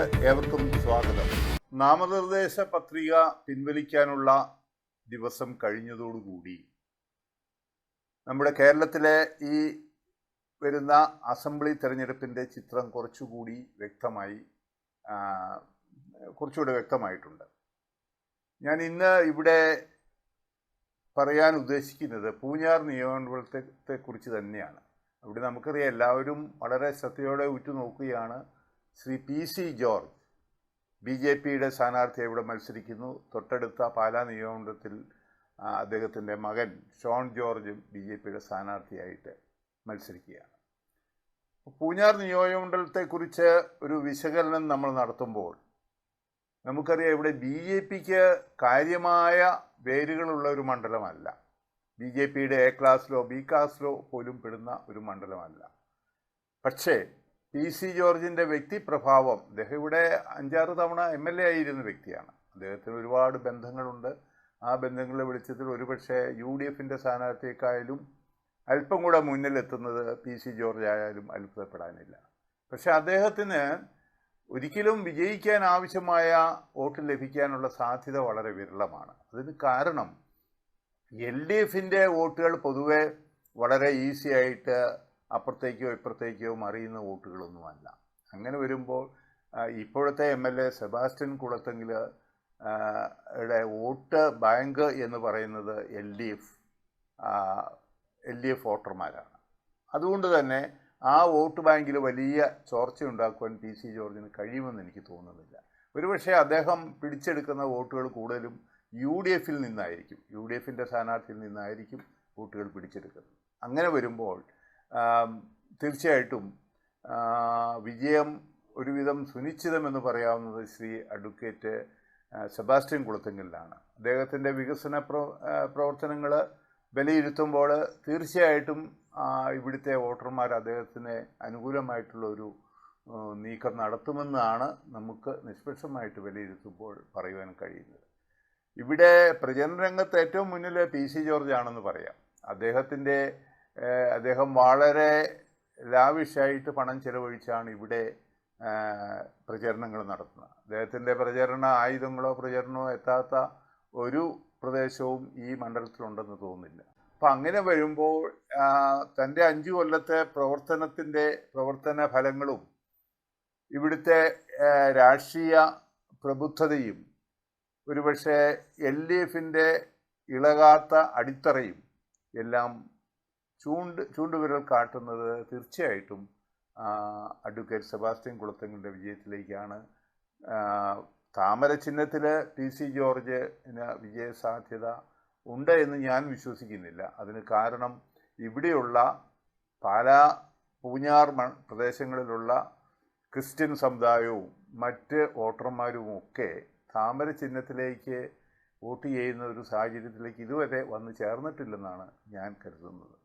ഏവർക്കും സ്വാഗതം. നാമനിർദ്ദേശ പത്രിക പിൻവലിക്കാനുള്ള ദിവസം കഴിഞ്ഞതോടുകൂടി നമ്മുടെ കേരളത്തിലെ ഈ വരുന്ന അസംബ്ലി തെരഞ്ഞെടുപ്പിൻ്റെ ചിത്രം കുറച്ചുകൂടി വ്യക്തമായിട്ടുണ്ട്. ഞാൻ ഇന്ന് ഇവിടെ പറയാൻ ഉദ്ദേശിക്കുന്നത് പൂഞ്ഞാർ നിയോജകമണ്ഡലത്തെക്കുറിച്ച് തന്നെയാണ്. അവിടെ നമുക്കറിയാം, എല്ലാവരും വളരെ ശ്രദ്ധയോടെ ഉറ്റുനോക്കുകയാണ്. ശ്രീ PC ജോർജ് BJPയുടെ സ്ഥാനാർത്ഥിയെ ഇവിടെ മത്സരിക്കുന്നു. തൊട്ടടുത്ത പാലാ നിയോജകമണ്ഡലത്തിൽ അദ്ദേഹത്തിൻ്റെ മകൻ ഷോൺ ജോർജും BJPയുടെ സ്ഥാനാർത്ഥിയായിട്ട് മത്സരിക്കുകയാണ്. പൂഞ്ഞാർ നിയോജകമണ്ഡലത്തെക്കുറിച്ച് ഒരു വിശകലനം നമ്മൾ നടത്തുമ്പോൾ നമുക്കറിയാം, ഇവിടെ BJPക്ക് കാര്യമായ വേരുകളുള്ള ഒരു മണ്ഡലമല്ല. BJPയുടെ A ക്ലാസ്സിലോ B ക്ലാസ്സിലോ പോലും പെടുന്ന ഒരു മണ്ഡലമല്ല. പക്ഷേ PC ജോർജിൻ്റെ വ്യക്തിപ്രഭാവം, അദ്ദേഹം ഇവിടെ 5-6 തവണ MLA ആയിരുന്ന വ്യക്തിയാണ്. അദ്ദേഹത്തിന് ഒരുപാട് ബന്ധങ്ങളുണ്ട്. ആ ബന്ധങ്ങളുടെ വെളിച്ചത്തിൽ ഒരുപക്ഷെ UDFൻ്റെ സ്ഥാനാർത്ഥിയെക്കായാലും അല്പം കൂടെ മുന്നിലെത്തുന്നത് PC ജോർജ് ആയാലും അത്ഭുതപ്പെടാനില്ല. പക്ഷെ അദ്ദേഹത്തിന് ഒരിക്കലും വിജയിക്കാൻ ആവശ്യമായ വോട്ട് ലഭിക്കാനുള്ള സാധ്യത വളരെ വിരളമാണ്. അതിന് കാരണം LDFൻ്റെ വോട്ടുകൾ പൊതുവെ വളരെ ഈസി ആയിട്ട് അപ്പുറത്തേക്കോ ഇപ്പുറത്തേക്കോ മറിയുന്ന വോട്ടുകളൊന്നുമല്ല. അങ്ങനെ വരുമ്പോൾ ഇപ്പോഴത്തെ MLA സെബാസ്റ്റ്യൻ കുളത്തെങ്കിൽ വോട്ട് ബാങ്ക് എന്ന് പറയുന്നത് LDF വോട്ടർമാരാണ്. അതുകൊണ്ട് തന്നെ ആ വോട്ട് ബാങ്കിൽ വലിയ ചോർച്ചയുണ്ടാക്കുവാൻ PC ജോർജിന് കഴിയുമെന്ന് എനിക്ക് തോന്നുന്നില്ല. ഒരുപക്ഷെ അദ്ദേഹം പിടിച്ചെടുക്കുന്ന വോട്ടുകൾ കൂടുതലും UDFൽ നിന്നായിരിക്കും, UDFൻ്റെ സ്ഥാനാർത്ഥിയിൽ നിന്നായിരിക്കും വോട്ടുകൾ പിടിച്ചെടുക്കുന്നത്. അങ്ങനെ വരുമ്പോൾ തീർച്ചയായിട്ടും വിജയം ഒരുവിധം സുനിശ്ചിതമെന്ന് പറയാവുന്നത് ശ്രീ അഡ്വക്കേറ്റ് സെബാസ്റ്റ്യൻ കുളത്തെങ്കിലാണ്. അദ്ദേഹത്തിൻ്റെ വികസന പ്രവർത്തനങ്ങൾ വിലയിരുത്തുമ്പോൾ തീർച്ചയായിട്ടും ഇവിടുത്തെ വോട്ടർമാർ അദ്ദേഹത്തിന് അനുകൂലമായിട്ടുള്ള ഒരു നീക്കം നടത്തുമെന്നാണ് നമുക്ക് നിഷ്പക്ഷമായിട്ട് വിലയിരുത്തുമ്പോൾ പറയുവാൻ കഴിയുന്നത്. ഇവിടെ പ്രചരണ രംഗത്ത് ഏറ്റവും മുന്നിൽ PC ജോർജ് ആണെന്ന് പറയാം. അദ്ദേഹം വളരെ ലാവിഷായിട്ട് പണം ചെലവഴിച്ചാണ് ഇവിടെ പ്രചരണങ്ങൾ നടത്തുന്നത്. അദ്ദേഹത്തിൻ്റെ പ്രചരണ ആയുധങ്ങളോ പ്രചരണമോ എത്താത്ത ഒരു പ്രദേശവും ഈ മണ്ഡലത്തിലുണ്ടെന്ന് തോന്നുന്നില്ല. അപ്പം അങ്ങനെ വരുമ്പോൾ തൻ്റെ 5 കൊല്ലത്തെ പ്രവർത്തന ഫലങ്ങളും ഇവിടുത്തെ രാഷ്ട്രീയ പ്രബുദ്ധതയും ഒരുപക്ഷെ LDFൻ്റെ ഇളകാത്ത അടിത്തറയും എല്ലാം ചൂണ്ടുവിരൽ കാട്ടുന്നത് തീർച്ചയായിട്ടും അഡ്വക്കേറ്റ് സെബാസ്റ്റ്യൻ കുളത്തെങ്കിലിൻ്റെ വിജയത്തിലേക്കാണ്. താമര ചിഹ്നത്തിൽ PC ജോർജിന് വിജയസാധ്യത ഉണ്ട് എന്ന് ഞാൻ വിശ്വസിക്കുന്നില്ല. അതിന് കാരണം ഇവിടെയുള്ള പാലാ പൂഞ്ഞാർ പ്രദേശങ്ങളിലുള്ള ക്രിസ്ത്യൻ സമുദായവും മറ്റ് വോട്ടർമാരുമൊക്കെ താമര ചിഹ്നത്തിലേക്ക് വോട്ട് ചെയ്യുന്ന ഒരു സാഹചര്യത്തിലേക്ക് ഇതുവരെ വന്നു ചേർന്നിട്ടില്ലെന്നാണ് ഞാൻ കരുതുന്നത്.